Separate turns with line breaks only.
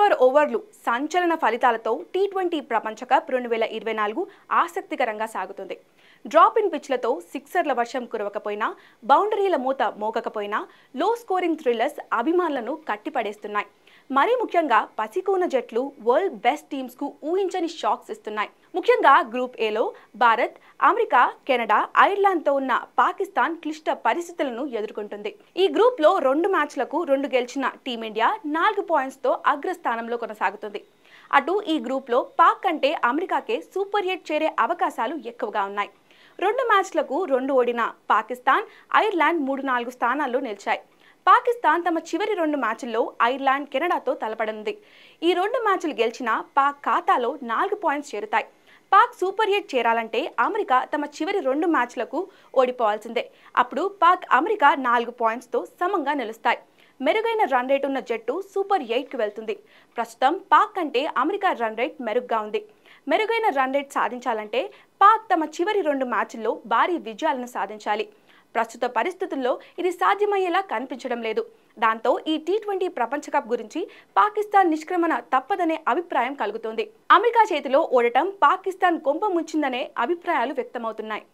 Super ఓవర్లు సంచలన ఫలితాలతో టీ20 ప్రపంచ కప్ 2024 ఆసక్తికరంగా సాగుతుంది. డ్రాప్ ఇన్ పిచ్లతో సిక్సర్ల వర్షం కురవకపోయినా, బౌండరీల మూత మోగకపోయినా లో స్కోరింగ్ థ్రిల్లర్స్ అభిమానులను కట్టిపడేస్తున్నాయి. మరీ ముఖ్యంగా పసికూన జట్లు వరల్డ్ బెస్ట్ టీమ్స్ కు ఊహించని షాక్స్ ఇస్తున్నాయి. ముఖ్యంగా గ్రూప్ ఏలో భారత్, అమెరికా, కెనడా, ఐర్లాండ్తో ఉన్న పాకిస్తాన్ క్లిష్ట పరిస్థితులను ఎదుర్కొంటుంది. ఈ గ్రూప్ లో 2 మ్యాచ్లకు 2 గెలిచిన టీమిండియా 4 పాయింట్స్తో అగ్రస్థానంలో కొనసాగుతుంది. అటు ఈ గ్రూప్ లో పాక్ కంటే అమెరికాకే సూపర్ 8 చేరే అవకాశాలు ఎక్కువగా ఉన్నాయి. 2 మ్యాచ్లకు 2 ఓడిన పాకిస్తాన్, ఐర్లాండ్ 3-4 స్థానాల్లో నిలిచాయి. పాకిస్తాన్ తమ చివరి 2 మ్యాచ్ల్లో ఐర్లాండ్, కెనడాతో తలపడనుంది. ఈ 2 మ్యాచ్లు గెలిచినా పాక్ ఖాతాలో 4 పాయింట్స్ చేరుతాయి. పాక్ సూపర్ 8 చేరాలంటే అమెరికా తమ చివరి 2 మ్యాచ్లకు ఓడిపోవాల్సిందే. అప్పుడు పాక్, అమెరికా 4 పాయింట్స్తో సమంగా నిలుస్తాయి. మెరుగైన రన్ రేట్ ఉన్న జట్టు సూపర్ 8కి వెళ్తుంది. ప్రస్తుతం పాక్ కంటే అమెరికా రన్ రేట్ మెరుగ్గా ఉంది. మెరుగైన రన్ రేట్ సాధించాలంటే పాక్ తమ చివరి 2 మ్యాచ్ల్లో భారీ విజయాలను సాధించాలి. ప్రస్తుత పరిస్థితుల్లో ఇది సాధ్యమయ్యేలా కనిపించడం లేదు. దాంతో ఈ టీ20 ప్రపంచ కప్ గురించి పాకిస్తాన్ నిష్క్రమణ తప్పదనే అభిప్రాయం కలుగుతోంది. అమెరికా చేతిలో ఓడటం పాకిస్తాన్ కొంప ముంచిందనే అభిప్రాయాలు వ్యక్తమవుతున్నాయి.